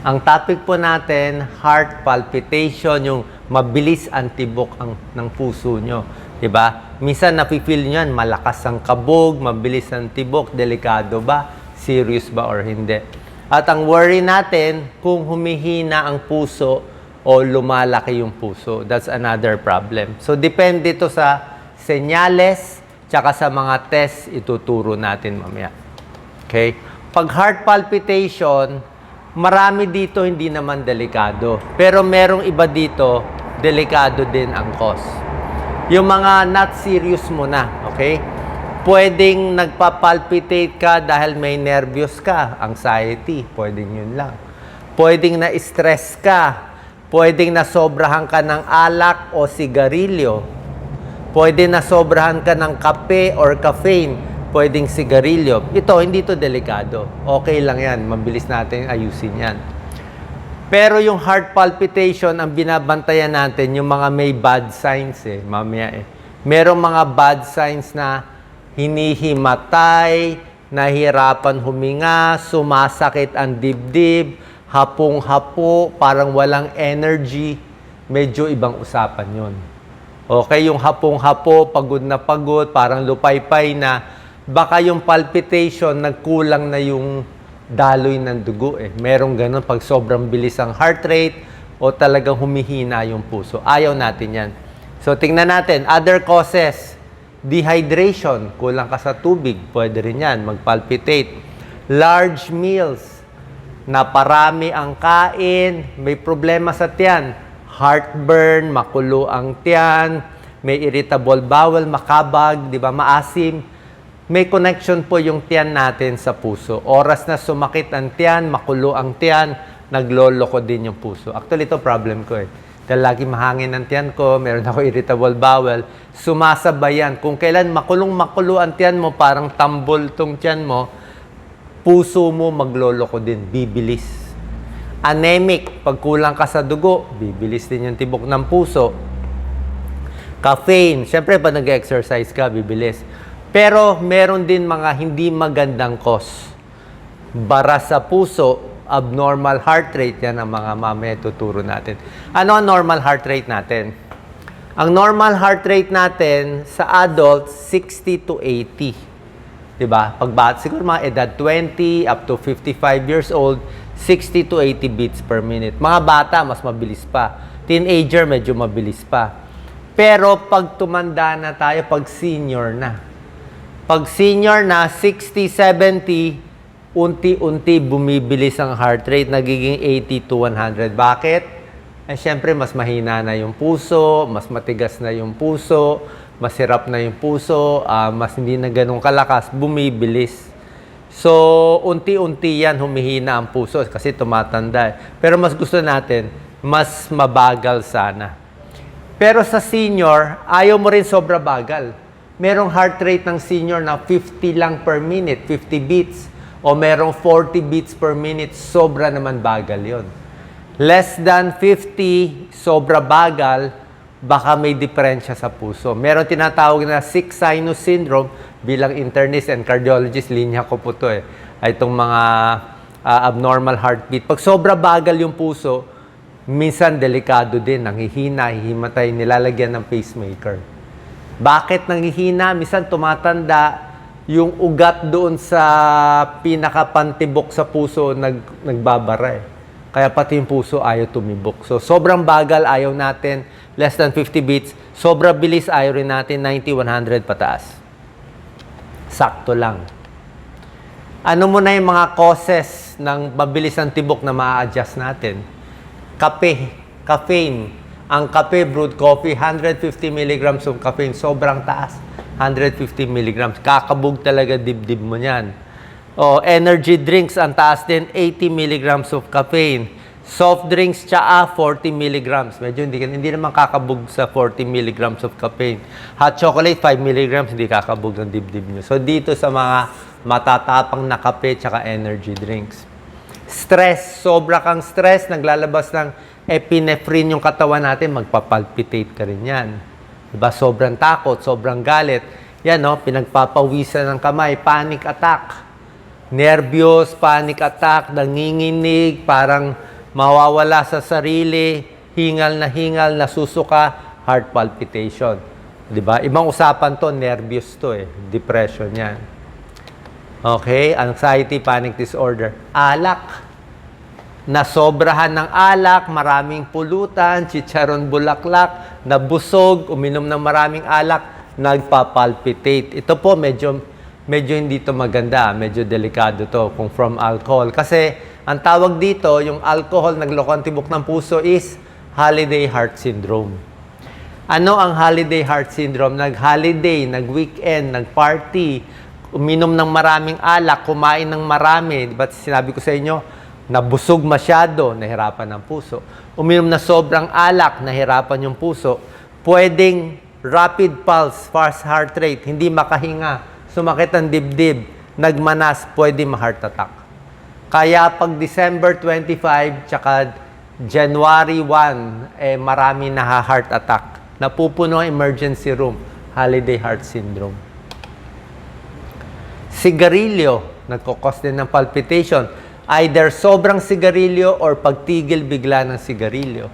Ang topic po natin, heart palpitation, yung mabilis ang tibok ng puso nyo. Diba? Minsan nafe-feel nyo yan, malakas ang kabog, mabilis ang tibok, delikado ba? Serious ba or hindi? At ang worry natin, kung humihina ang puso o lumalaki yung puso. That's another problem. So, depende ito sa senyales, tsaka sa mga test ituturo natin mamaya. Okay? Pag heart palpitation, marami dito hindi naman delikado. Pero merong iba dito, delikado din ang cause. Yung mga not serious muna, okay? Pwedeng nagpa-palpitate ka dahil may nervyos ka, anxiety, pwedeng yun lang. Pwedeng na-stress ka, pwedeng nasobrahan ka ng alak o sigarilyo, pwedeng nasobrahan ka ng kape or caffeine, pwedeng sigarilyo. Ito, hindi ito delikado. Okay lang yan. Mabilis natin ayusin yan. Pero yung heart palpitation, ang binabantayan natin, yung mga may bad signs mamaya merong mga bad signs na hinihimatay, nahihirapan huminga, sumasakit ang dibdib, hapong-hapo, parang walang energy. Medyo ibang usapan yun. Okay, yung hapong-hapo, pagod na pagod, parang lupaypay na, baka yung palpitation, nagkulang na yung daloy ng dugo Merong ganun pag sobrang bilis ang heart rate o talagang humihina yung puso. Ayaw natin yan. So, tingnan natin. Other causes. Dehydration. Kulang ka sa tubig. Pwede rin yan. Magpalpitate. Large meals. Naparami ang kain. May problema sa tiyan. Heartburn. Makulo ang tiyan. May irritable bowel. Makabag. Di ba? Maasim. May connection po yung tiyan natin sa puso. Oras na sumakit ang tiyan, makulo ang tiyan, nagloloko din yung puso. Actually, ito problem ko Dahil lagi mahangin ang tiyan ko, meron ako irritable bowel, sumasabay yan. Kung kailan makulong-makulo ang tiyan mo, parang tambol tong tiyan mo, puso mo magloloko din, bibilis. Anemic, pag kulang ka sa dugo, bibilis din yung tibok ng puso. Caffeine, syempre pag nag-exercise ka, bibilis. Pero meron din mga hindi magandang cause. Bara sa puso, abnormal heart rate, yan ang mga mamaya tuturo natin. Ano ang normal heart rate natin? Ang normal heart rate natin sa adults, 60 to 80. Diba? Siguro mga edad 20 up to 55 years old, 60 to 80 beats per minute. Mga bata, mas mabilis pa. Teenager, medyo mabilis pa. Pero pag tumanda na tayo, pag senior na, pag senior na, 60, 70, unti-unti bumibilis ang heart rate, nagiging 80 to 100. Bakit? Siyempre, mas mahina na yung puso, mas matigas na yung puso, mas hirap na yung puso, mas hindi na ganun kalakas, bumibilis. So, unti-unti yan, humihina ang puso kasi tumatanda. Pero mas gusto natin, mas mabagal sana. Pero sa senior, ayaw mo rin sobra bagal. Merong heart rate ng senior na 50 lang per minute, 50 beats. O merong 40 beats per minute, sobra naman bagal yon. Less than 50, sobra bagal, baka may diferensya sa puso. Meron tinatawag na sick sinus syndrome, bilang internist and cardiologist, linya ko po ito itong mga abnormal heartbeat. Pag sobra bagal yung puso, minsan delikado din, nanghihina, hihimatay, nilalagyan ng pacemaker. Bakit nanghihina? Minsan tumatanda, yung ugat doon sa pinakapantibok sa puso nagbabara Kaya pati yung puso ayaw tumibok. So, sobrang bagal ayaw natin, less than 50 beats. Sobra bilis ayaw rin natin, 90, 100 pataas. Sakto lang. Ano muna yung mga causes ng mabilis ang tibok na ma-adjust natin? Kape, caffeine. Ang kape, brewed coffee, 150 mg of caffeine, sobrang taas. 150 mg. Kakabog talaga dibdib mo niyan. Energy drinks, ang taas din, 80 mg of caffeine. Soft drinks, tsaa, 40 mg. Medyo hindi naman kakabog sa 40 mg of caffeine. Hot chocolate, 5 mg, hindi kakabog ng dibdib nyo. So, dito sa mga matatapang na kape, tsaka energy drinks. Stress, sobra kang stress, naglalabas ng epinephrine yung katawan natin, magpapalpitate ka rin yan. Diba? Sobrang takot, sobrang galit. Yan, pinagpapawisan ng kamay, panic attack. Nervyos, panic attack, nanginginig, parang mawawala sa sarili, hingal, nasusuka, heart palpitation. 'Di ba? Ibang usapan to, nervous to eh. Depression 'yan. Okay, anxiety, panic disorder. Alak. Nasobrahan ng alak, maraming pulutan, chicharon bulaklak, nabusog, uminom ng maraming alak, nagpapalpitate. Ito po medyo hindi to maganda, medyo delikado to kung from alcohol. Kasi ang tawag dito, yung alcohol nagloko ang tibok ng puso is holiday heart syndrome. Ano ang holiday heart syndrome? Nag-holiday, nag-weekend, nag-party, uminom ng maraming alak, kumain ng marami. Diba sinabi ko sa inyo, nabusog masyado, nahirapan ang puso. Uminom na sobrang alak, nahirapan yung puso. Pwedeng rapid pulse, fast heart rate, hindi makahinga, sumakit ang dibdib, nagmanas, pwede ma-heart attack. Kaya pag December 25, tsaka January 1, marami na heart attack. Napupuno ang emergency room, holiday heart syndrome. Sigarilyo, nagkukos din ng palpitation. Either sobrang sigarilyo or pagtigil bigla ng sigarilyo.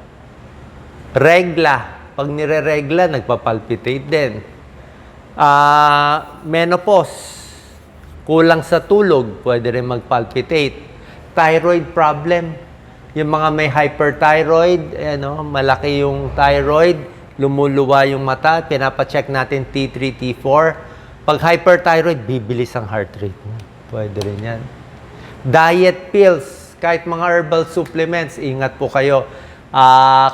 Regla, pag nire-regla, nagpapalpitate din. Menopause, kulang sa tulog, pwede rin magpalpitate. Thyroid problem, yung mga may hyperthyroid, malaki yung thyroid, lumuluwa yung mata, pinapacheck natin T3, T4. Pag hyperthyroid, bibilis ang heart rate mo. Pwede rin yan. Diet pills, kahit mga herbal supplements, ingat po kayo.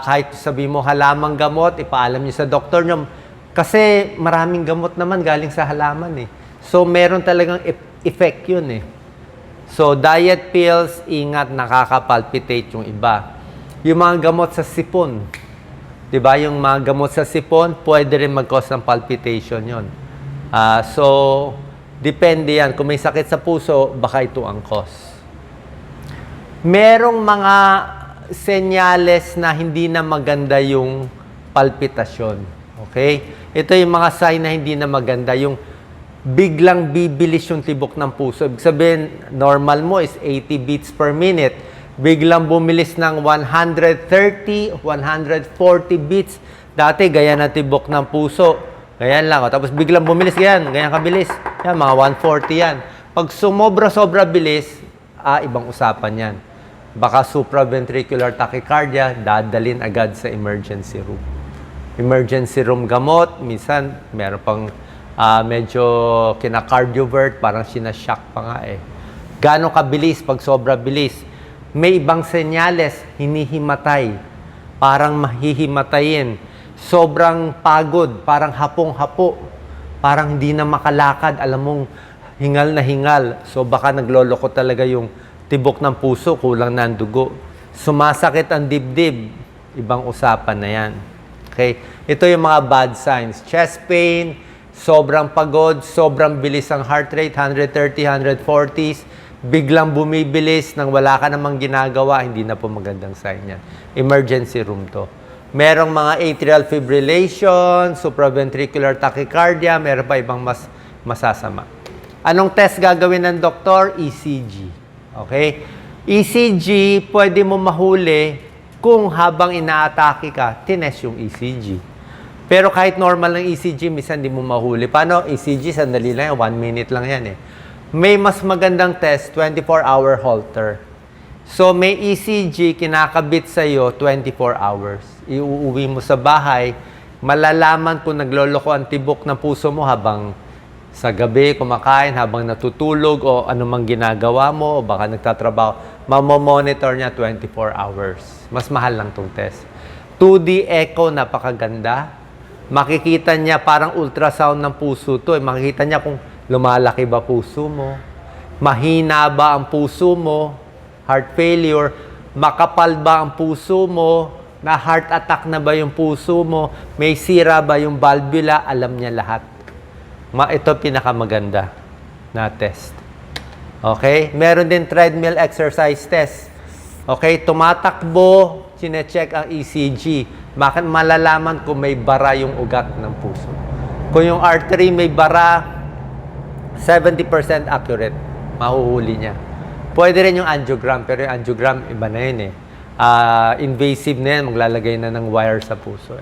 Kahit sabi mo halamang gamot, ipaalam niyo sa doktor niyo. Kasi maraming gamot naman galing sa halaman eh. So meron talagang effect yun eh. So diet pills, ingat, nakakapalpitate yung iba. Yung mga gamot sa sipon, diba? Yung mga gamot sa sipon, pwede rin mag-cause ng palpitation yun. So, depende yan. Kung may sakit sa puso, baka ito ang cause. Merong mga senyales na hindi na maganda yung palpitasyon. Okay? Ito yung mga sign na hindi na maganda. Yung biglang bibilis yung tibok ng puso. Ibig sabihin, normal mo is 80 beats per minute. Biglang bumilis ng 130, 140 beats. Dati, gaya na tibok ng puso. Ganyan lang. Tapos biglang bumilis, ganyan kabilis. Yan, mga 140 yan. Pag sumobra-sobra bilis, ibang usapan yan. Baka supraventricular tachycardia, dadalin agad sa emergency room. Emergency room gamot, minsan meron pang medyo kina-cardiovert, parang sinashock pa nga eh. Gano'ng kabilis pag sobra bilis? May ibang senyales, hinihimatay, parang mahihimatayin. Sobrang pagod, parang hapong-hapo, parang hindi na makalakad, alam mong hingal na hingal. So baka nagloloko talaga yung tibok ng puso, kulang na ang dugo. Sumasakit ang dibdib, ibang usapan na yan. Okay? Ito yung mga bad signs. Chest pain, sobrang pagod, sobrang bilis ang heart rate, 130, 140s, biglang bumibilis nang wala ka namang ginagawa, hindi na po magandang sign yan. Emergency room to. Merong mga atrial fibrillation, supraventricular tachycardia, meron pa ibang masasama. Anong test gagawin ng doktor? ECG. Okay? ECG, pwede mo mahuli kung habang inaatake ka, tinest yung ECG. Pero kahit normal ng ECG, minsan di mo mahuli. Paano? ECG, sandali lang yan, 1 minute lang yan eh. May mas magandang test, 24-hour Holter. So, may ECG kinakabit sa'yo 24 hours. Iuuwi mo sa bahay, malalaman kung nagloloko ang tibok ng puso mo habang sa gabi kumakain, habang natutulog o anumang ginagawa mo o baka nagtatrabaho. Mamomonitor niya 24 hours. Mas mahal lang tong test. 2D echo, napakaganda. Makikita niya parang ultrasound ng puso to. Makikita niya kung lumalaki ba puso mo, mahina ba ang puso mo, heart failure, makapal ba ang puso mo, na heart attack na ba yung puso mo, may sira ba yung valvula, alam niya lahat. Ito pinakamaganda na test. Okay? Meron din treadmill exercise test. Okay? Tumatakbo, sinecheck ang ECG. Bakit malalaman kung may bara yung ugat ng puso? Kung yung artery may bara, 70% accurate, mahuhuli niya. Pwede rin yung angiogram, pero yung angiogram, iba na yun eh. invasive na yan, maglalagay na ng wire sa puso.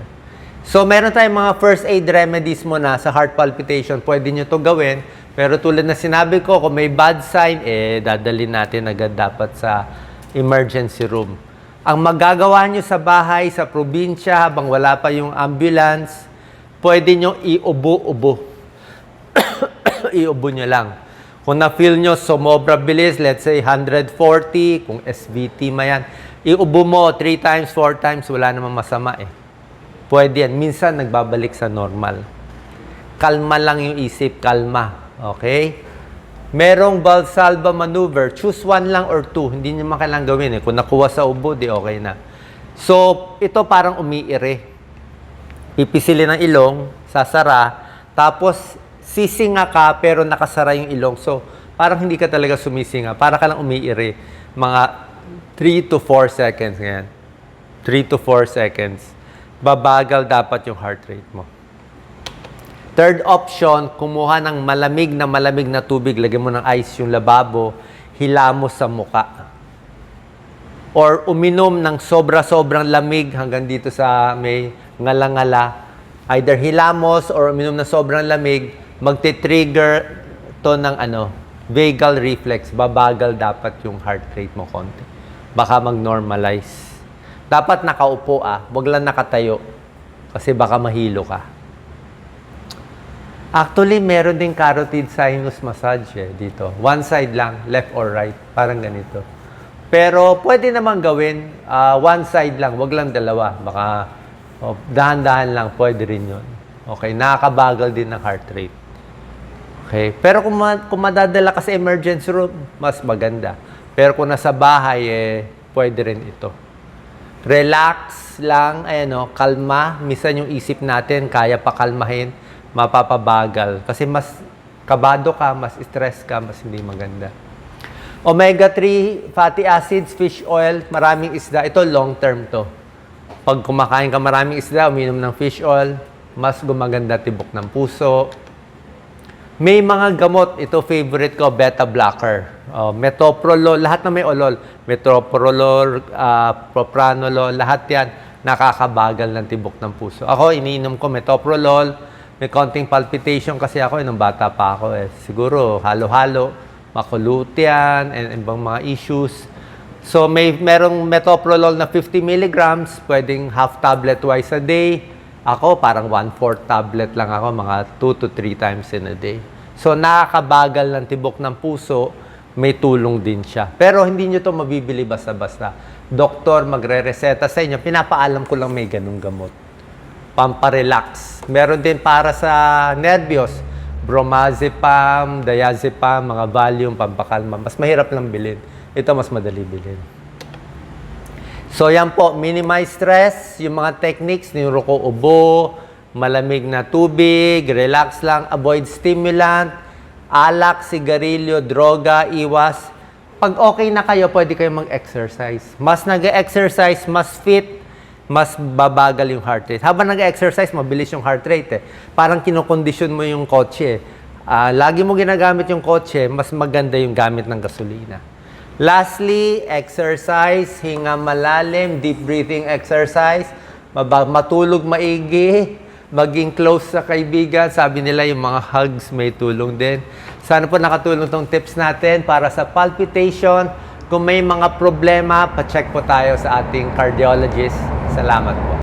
So, meron tayong mga first aid remedies mo na sa heart palpitation. Pwede nyo to gawin. Pero tulad na sinabi ko, kung may bad sign, dadalhin natin agad dapat sa emergency room. Ang magagawa nyo sa bahay, sa probinsya, habang wala pa yung ambulance, pwede nyo iubo-ubo. Iubo nyo lang. Kung na-feel nyo sumobra bilis, let's say 140, kung SVT mayan, iubo mo 3 times, 4 times, wala namang masama Pwede yan. Minsan, nagbabalik sa normal. Kalma lang yung isip, kalma. Okay? Merong Valsalva maneuver, choose one lang or two. Hindi nyo kailangan gawin Kung nakuha sa ubo, di okay na. So, ito parang umiire. Pipisilin ng ilong, sasara, tapos sisinga ka pero nakasara yung ilong. So, parang hindi ka talaga sumisinga. Para ka lang umiire. Mga 3 to 4 seconds ngayon. 3 to 4 seconds. Babagal dapat yung heart rate mo. Third option, kumuha ng malamig na tubig, lagyan mo ng ice yung lababo, hilamos sa muka. Or uminom ng sobra-sobrang lamig hanggang dito sa may ngala-ngala. Either hilamos or uminom ng sobrang lamig, magti-trigger to ng vagal reflex. Babagal dapat yung heart rate mo konti. Baka mag-normalize. Dapat nakaupo wag lang nakatayo. Kasi baka mahilo ka. Actually, meron din carotid sinus massage dito. One side lang, left or right. Parang ganito. Pero pwede naman gawin, one side lang, wag lang dalawa. Baka dahan-dahan lang, pwede rin yun. Okay, nakakabagal din ng heart rate. Okay, pero kung madadala ka sa emergency room, mas maganda. Pero kung nasa bahay, pwede rin ito. Relax lang, kalma. Minsan yung isip natin, kaya pa kalmahin. Mapapabagal. Kasi mas kabado ka, mas stress ka, mas hindi maganda. Omega-3 fatty acids, fish oil, maraming isda. Ito long term to. Pag kumakain ka maraming isda, uminom ng fish oil, mas gumaganda tibok ng puso. May mga gamot, ito favorite ko, beta blocker. Metoprolol, lahat na may olol. Metoprolol, propranolol, lahat yan nakakabagal ng tibok ng puso. Ako, iniinom ko metoprolol. May konting palpitation kasi ako nung bata pa ako Siguro halo-halo, makulutian, and ibang mga issues. So merong metoprolol na 50 milligrams, pwedeng half tablet twice a day. Ako parang 1/4 tablet lang ako, mga 2 to 3 times in a day. So nakakabagal ng tibok ng puso, may tulong din siya. Pero hindi nyo to mabibili basta-basta. Doktor magre-reseta sa inyo, pinapaalam ko lang may ganung gamot. Pamparelax. Meron din para sa nervyos. Bromazepam, diazepam, mga Valium, pampakalma. Mas mahirap lang bilhin. Ito mas madali bilhin. So yan po, minimize stress, yung mga techniques, niruko ubo, malamig na tubig, relax lang, avoid stimulant, alak, sigarilyo, droga, iwas. Pag okay na kayo, pwede kayo mag-exercise. Mas nag-exercise, mas fit, mas babagal yung heart rate. Habang nag-exercise, mabilis yung heart rate Parang kinokondisyon mo yung kotse. Lagi mo ginagamit yung kotse, mas maganda yung gamit ng gasolina. Lastly, exercise, hinga malalim, deep breathing exercise, matulog maigi, maging close sa kaibigan. Sabi nila yung mga hugs may tulong din. Sana po nakatulong tong tips natin para sa palpitation. Kung may mga problema, pa-check po tayo sa ating cardiologist. Salamat po.